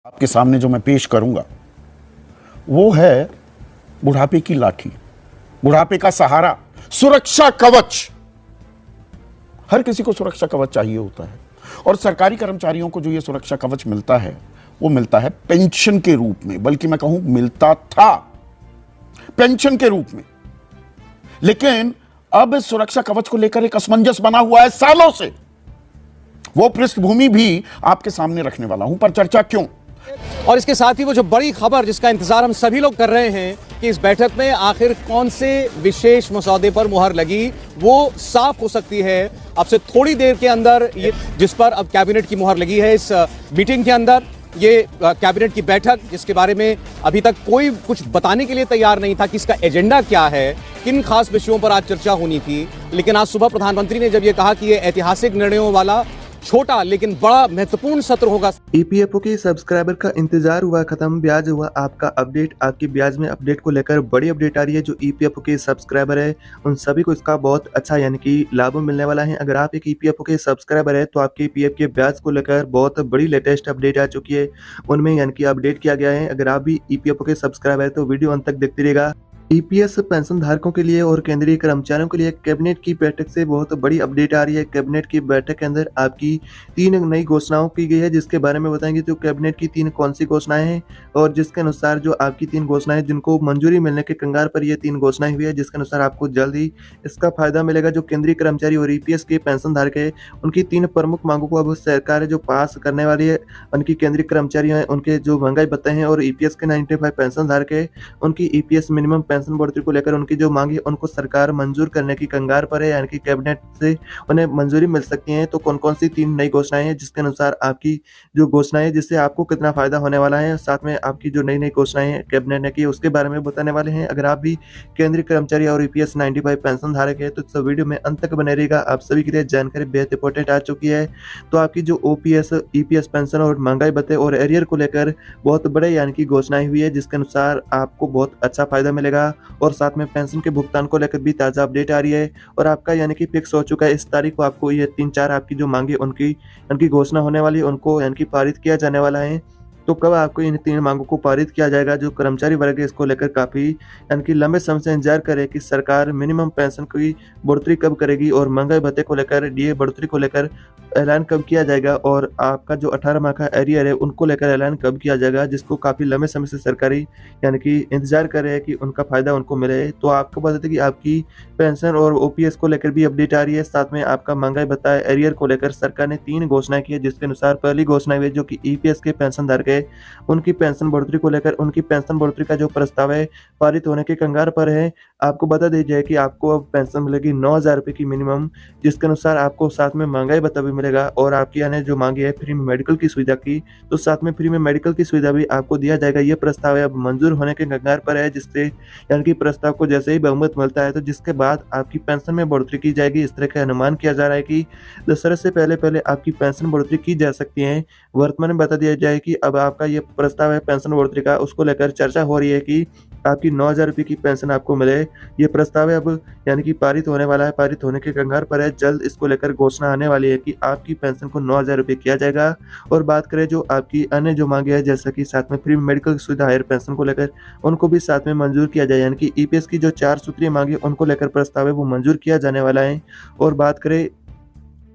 आपके सामने जो मैं पेश करूंगा वो है बुढ़ापे की लाठी, बुढ़ापे का सहारा, सुरक्षा कवच। हर किसी को सुरक्षा कवच चाहिए होता है और सरकारी कर्मचारियों को जो ये सुरक्षा कवच मिलता है वो मिलता है पेंशन के रूप में, बल्कि मैं कहूं मिलता था पेंशन के रूप में। लेकिन अब इस सुरक्षा कवच को लेकर एक असमंजस बना हुआ है सालों से। वो पृष्ठभूमि भी आपके सामने रखने वाला हूं, पर चर्चा क्यों। और इसके साथ ही वो जो बड़ी खबर जिसका इंतजार हम सभी लोग कर रहे हैं कि इस बैठक में आखिर कौन से विशेष मसौदे पर मुहर लगी, वो साफ हो सकती है अब से थोड़ी देर के अंदर। ये जिस पर अब कैबिनेट की मुहर लगी है इस मीटिंग के अंदर, ये कैबिनेट की बैठक जिसके बारे में अभी तक कोई कुछ बताने के लिए तैयार नहीं था कि इसका एजेंडा क्या है, किन खास विषयों पर आज चर्चा होनी थी। लेकिन आज सुबह प्रधानमंत्री ने जब ये कहा कि ये ऐतिहासिक निर्णयों वाला छोटा लेकिन बड़ा महत्वपूर्ण सत्र होगा। ईपीएफओ के सब्सक्राइबर का इंतजार हुआ खत्म, ब्याज हुआ आपका अपडेट। आपकी ब्याज में अपडेट को लेकर बड़ी अपडेट आ रही है। जो ईपीएफओ के सब्सक्राइबर है उन सभी को इसका बहुत अच्छा यानी कि लाभ मिलने वाला है। अगर आप एक ईपीएफओ के सब्सक्राइबर है तो आपके ईपीएफ के ब्याज को लेकर बहुत बड़ी लेटेस्ट अपडेट आ चुकी है, उनमें यानी कि अपडेट किया गया है। अगर आप भी ईपीएफओ के सब्सक्राइबर है तो वीडियो अंत तक देखते रहेगा। ईपीएस पेंशन धारकों के लिए और केंद्रीय कर्मचारियों के लिए कैबिनेट की बैठक से बहुत बड़ी अपडेट आ रही है। कैबिनेट की बैठक के अंदर आपकी 3 नई घोषणाओं की गई है, जिसके बारे में बताएंगे। तो कैबिनेट की 3 कौन सी घोषणाएं हैं और जिसके अनुसार जो आपकी 3 घोषणाएं जिनको मंजूरी मिलने के कगार पर ये 3 घोषणाएं हुई है, जिसके अनुसार आपको जल्द ही इसका फायदा मिलेगा। जो केंद्रीय कर्मचारी और ईपीएस के पेंशन धारक है उनकी 3 प्रमुख मांगों को अब सरकार जो पास करने वाली है। उनकी केंद्रीय कर्मचारी हैं उनके जो महंगाई भत्ते हैं और ईपीएस के 95 पेंशन धारक है उनकी ईपीएस मिनिमम पेंशन बढ़ोतरी को लेकर उनकी जो मांग है उनको सरकार मंजूर करने की कगार पर है, यानी कि कैबिनेट से उन्हें मंजूरी मिल सकती है। तो कौन कौन सी 3 नई घोषणाएं हैं जिसके अनुसार आपकी जो घोषणाएं है जिससे आपको कितना फायदा होने वाला है, साथ में आपकी जो नई घोषणाएं हैं कैबिनेट ने की उसके बारे में बताने वाले हैं। अगर आप भी केंद्रीय कर्मचारी और ईपीएस 95 पेंशन धारक है तो इस वीडियो में अंत तक बने रहेगा। आप सभी के लिए जानकारी बेहद इंपॉर्टेंट आ चुकी है। तो आपकी जो ओपीएस, ईपीएस पेंशन और महंगाई भत्ते और एरियर को लेकर बहुत बड़े यानी कि घोषणाएं हुई है, जिसके अनुसार आपको बहुत अच्छा फायदा मिलेगा। और साथ में पेंशन के भुगतान को लेकर भी ताज़ा अपडेट आ रही है और आपका यानी कि फिक्स हो चुका है। इस तारीख को आपको ये 3-4 आपकी जो मांगे उनकी घोषणा होने वाली है, उनको यानी कि पारित किया जाने वाला है। तो कब आपको इन 3 मांगों को पारित किया जाएगा, जो कर्मचारी वर्ग है इसको लेकर काफ़ी यानी कि लंबे समय से इंतजार करे कि सरकार मिनिमम पेंशन की बढ़ोतरी कब करेगी और महंगाई भत्ते को लेकर, डीए बढ़ोतरी को लेकर ऐलान कब किया जाएगा और आपका जो 18 माह का एरियर है उनको लेकर ऐलान कब किया जाएगा, जिसको काफ़ी लंबे समय से सरकारी यानी कि इंतजार कर रहे हैं कि उनका फ़ायदा उनको मिले। तो आपको बता दें कि आपकी पेंशन और ओपीएस को लेकर भी अपडेट आ रही है। साथ में आपका महंगाई भत्ता एरियर को लेकर सरकार ने 3 घोषणाएं की है, जिसके अनुसार पहली घोषणा हुई जो कि ईपीएस के पेंशन धारक है उनकी पेंशन बढ़ोतरी को लेकर, उनकी पेंशन बढ़ोतरी का जो प्रस्ताव है पारित होने के कगार पर है। आपको बता दी जाए कि आपको अब पेंशन मिलेगी 9,000 रुपये की मिनिमम, जिसके अनुसार आपको साथ में महंगाई भत्ता भी मिलेगा। और आपकी यानी जो मांगी है फ्री में मेडिकल की सुविधा की, तो साथ में फ्री में मेडिकल की सुविधा भी आपको दिया जाएगा। ये प्रस्ताव है अब मंजूर होने के कगार पर है, जिससे यानी कि प्रस्ताव को जैसे ही बहुमत मिलता है तो जिसके बाद आपकी पेंशन में बढ़ोतरी की जाएगी। इस तरह का अनुमान किया जा रहा है कि दशहरा से पहले आपकी पेंशन बढ़ोतरी की जा सकती है। वर्तमान में बता दिया जाए कि अब आपका ये प्रस्ताव है पेंशन बढ़ोतरी का, उसको लेकर चर्चा हो रही है कि आपकी 9,000 रुपये की पेंशन आपको मिले। ये प्रस्ताव है अब यानी कि पारित होने वाला है, पारित होने के कगार पर है। जल्द इसको लेकर घोषणा आने वाली है कि आपकी पेंशन को 9,000 रुपये किया जाएगा। और बात करें जो आपकी अन्य जो मांगे है, जैसा कि साथ में फ्री मेडिकल सुविधा हायर पेंशन को लेकर उनको भी साथ में मंजूर किया जाए, यानी कि ईपीएस की जो 4 सूत्रीय मांगे उनको लेकर प्रस्ताव है वो मंजूर किया जाने वाला है। और बात करें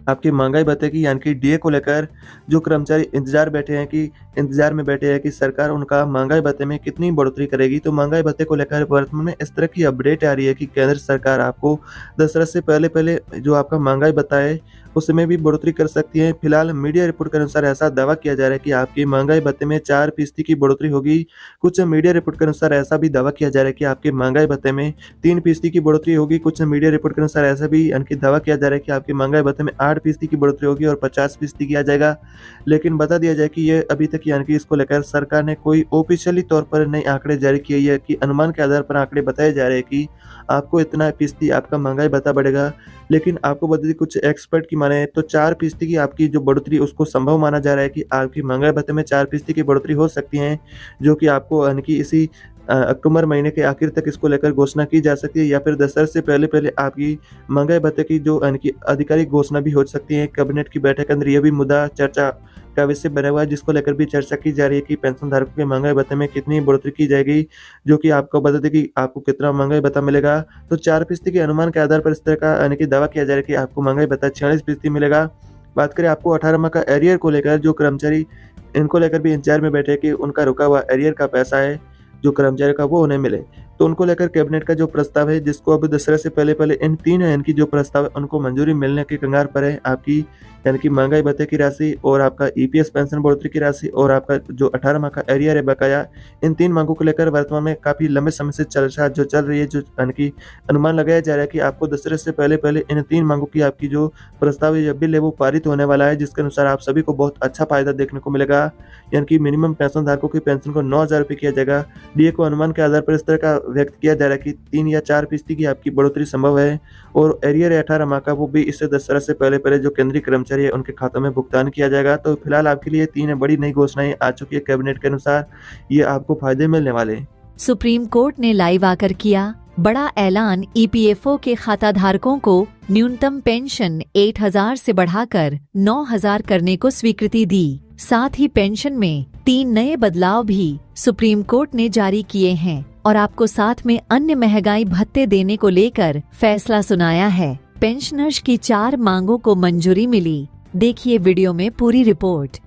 आपकी महंगाई भत्ते की यानी कि डीए को लेकर, जो कर्मचारी इंतजार में बैठे हैं कि सरकार उनका महंगाई भत्ते में कितनी बढ़ोतरी करेगी। तो महंगाई भत्ते को लेकर वर्तमान में इस तरह की अपडेट आ रही है कि केंद्र सरकार आपको दशहरा से पहले जो आपका महंगाई भत्ता है उसमें भी बढ़ोतरी कर सकती है। फिलहाल मीडिया रिपोर्ट के अनुसार ऐसा दावा किया जा रहा है कि आपकी महंगाई भत्ते में 4% की बढ़ोतरी होगी। कुछ मीडिया रिपोर्ट के अनुसार ऐसा भी दावा किया जा रहा है कि आपके महंगाई भत्ते में 3% की बढ़ोतरी होगी। कुछ मीडिया रिपोर्ट के अनुसार ऐसा भी यानी कि दावा किया जा रहा है कि आपके महंगाई भत्ते में 8% की बढ़ोतरी होगी और 50% किया जाएगा। लेकिन बता दिया जाए कि ये अभी तक यानी कि इसको लेकर सरकार ने कोई ऑफिशियली तौर पर नए आंकड़े जारी किए है कि अनुमान के आधार पर आंकड़े बताए जा रहे हैं कि आपको इतना फीसदी आपका महंगाई भत्ता बढ़ेगा। लेकिन आपको बता दें कुछ एक्सपर्ट की माने तो 4% की आपकी जो बढ़ोतरी उसको संभव माना जा रहा है कि आपकी महंगाई भत्ते में 4% की बढ़ोतरी हो सकती है, जो कि आपको यानी कि इसी अक्टूबर महीने के आखिर तक इसको लेकर घोषणा की जा सकती है, या फिर दशहरा से पहले आपकी महंगाई भत्ते की जो यानी कि आधिकारिक घोषणा भी हो सकती है। कैबिनेट की बैठक के अंदर यह भी मुद्दा चर्चा का विषय बना हुआ है, जिसको लेकर भी चर्चा की जा रही है कि पेंशन धारकों के महंगाई भत्ते में कितनी बढ़ोतरी की जाएगी, जो कि आपको बता दें कि आपको कितना महंगाई भत्ता मिलेगा। तो 4% के अनुमान के आधार पर इस तरह का यानी कि दावा किया जा रहा है कि आपको महंगाई भत्ता 46% मिलेगा। बात करें आपको 18 माह का एरियर को लेकर, जो कर्मचारी इनको लेकर भी इंतजार में बैठे कि उनका रुका हुआ एरियर का पैसा है जो कर्मचारी का वो उन्हें मिले। तो उनको लेकर कैबिनेट का जो प्रस्ताव है, जिसको अब दशहरा से पहले इन 3 इनकी जो प्रस्ताव है उनको मंजूरी मिलने के कगार पर है। आपकी यानी कि महंगाई भत्ते की राशि और आपका ईपीएस पेंशन बढ़ोतरी की राशि और आपका जो 18 माह का एरियर है बकाया, इन 3 मांगों को लेकर वर्तमान में काफ़ी लंबे समय से चल रही है, जो यानी कि अनुमान लगाया जा रहा है कि आपको दशहरे से पहले इन 3 मांगों की आपकी जो प्रस्ताव है, बिल है वो पारित होने वाला है, जिसके अनुसार आप सभी को बहुत अच्छा फायदा देखने को मिलेगा। यानी कि मिनिमम पेंशन धारकों की पेंशन को 9,000 रुपये किया जाएगा। डीए को अनुमान के आधार पर इस तरह का व्यक्त किया जा रहा है कि 3 या 4% की आपकी बढ़ोतरी संभव है और एरियर है 18 माह का, वो भी इससे दशहरा से पहले जो केंद्रीय कर्मचारी है उनके खातों में भुगतान किया जाएगा। तो फिलहाल आपके लिए 3 बड़ी नई घोषणाएं आ चुकी है कैबिनेट के अनुसार, ये आपको फायदे मिलने वाले हैं। सुप्रीम कोर्ट ने लाइव आकर किया बड़ा ऐलान। ईपीएफओ के खाता धारकों को न्यूनतम पेंशन 8,000 से बढ़ाकर 9,000 करने को स्वीकृति दी। साथ ही पेंशन में 3 नए बदलाव भी सुप्रीम कोर्ट ने जारी किए हैं और आपको साथ में अन्य महंगाई भत्ते देने को लेकर फैसला सुनाया है। पेंशनर्स की 4 मांगों को मंजूरी मिली। देखिए वीडियो में पूरी रिपोर्ट।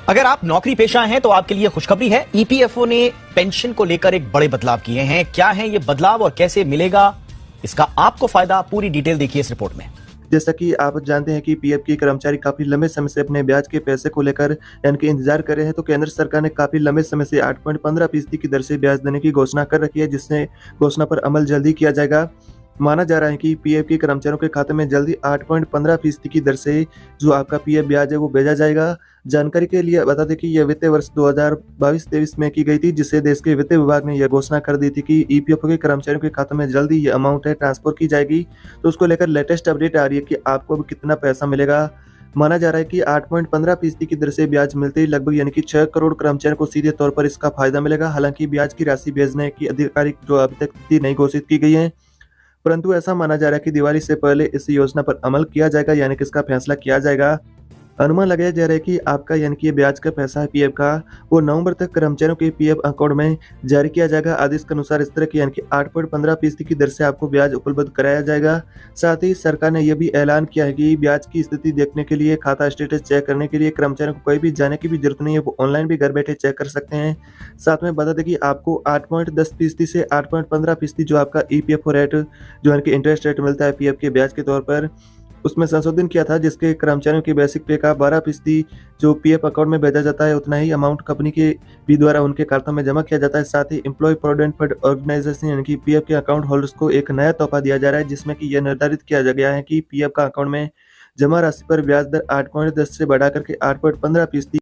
अगर आप नौकरी पेशा हैं तो आपके लिए खुशखबरी है। ईपीएफओ ने पेंशन को लेकर एक बड़े बदलाव किए हैं। क्या है ये बदलाव और कैसे मिलेगा इसका आपको फायदा, पूरी डिटेल देखिए इस रिपोर्ट में। जैसा कि आप जानते हैं कि पीएफ के कर्मचारी काफी लंबे समय से अपने ब्याज के पैसे को लेकर यानी कि इंतजार कर रहे हैं। तो केंद्र सरकार ने काफी लंबे समय से 8.15% की दर से ब्याज देने की घोषणा कर रखी है, जिससे घोषणा पर अमल जल्दी किया जाएगा। माना जा रहा है कि पीएफ के कर्मचारियों के खाते में जल्दी 8.15% की दर से जो आपका पीएफ ब्याज है वो भेजा जाएगा। जानकारी के लिए बता दें कि यह वित्तीय वर्ष 2022-23 में की गई थी, जिससे देश के वित्त विभाग ने यह घोषणा कर दी थी कि ईपीएफओ के कर्मचारियों के खाते में जल्दी ये अमाउंट है ट्रांसफर की जाएगी। तो उसको लेकर लेटेस्ट अपडेट आ रही है कि आपको अब कितना पैसा मिलेगा। माना जा रहा है कि 8.15% की दर से ब्याज मिलते ही लगभग यानी कि 6 करोड़ कर्मचारियों को सीधे तौर पर इसका फायदा मिलेगा। हालांकि ब्याज की राशि भेजने की आधिकारिक जो अभी तक तिथि नहीं घोषित की गई है, परंतु ऐसा माना जा रहा है कि दिवाली से पहले इस योजना पर अमल किया जाएगा, यानी कि इसका फैसला किया जाएगा। अनुमान लगाया जा रहा है कि आपका यानी कि ये ब्याज का पैसा है पीएफ का, वो नवंबर तक कर्मचारियों के पीएफ अकाउंट में जारी किया जाएगा। आदेश के अनुसार इस तरह की यानी कि 8.15% की दर से आपको ब्याज उपलब्ध कराया जाएगा। साथ ही सरकार ने यह भी ऐलान किया है कि ब्याज की स्थिति देखने के लिए, खाता स्टेटस चेक करने के लिए कर्मचारियों को कहीं भी जाने की भी जरूरत नहीं है, वो ऑनलाइन भी घर बैठे चेक कर सकते हैं। साथ में बता दें कि आपको 8.10% से 8.15% जो आपका ईपीएफओ रेट जो है कि इंटरेस्ट रेट मिलता है पीएफ के ब्याज के तौर पर, उसमें संशोधन किया था, जिसके कर्मचारियों की बेसिक पे का 12% जो पीएफ अकाउंट में भेजा जाता है, उतना ही अमाउंट कंपनी के भी द्वारा उनके खातों में जमा किया जाता है। साथ ही एम्प्लॉय प्रोविडेंट फंड ऑर्गेनाइजेशन यानी कि पीएफ के अकाउंट होल्डर्स को एक नया तोहफा दिया जा रहा है, जिसमें कि यह निर्धारित किया गया है कि पीएफ का अकाउंट में जमा राशि पर ब्याज दर 8.10 से बढ़ा करके 8.15%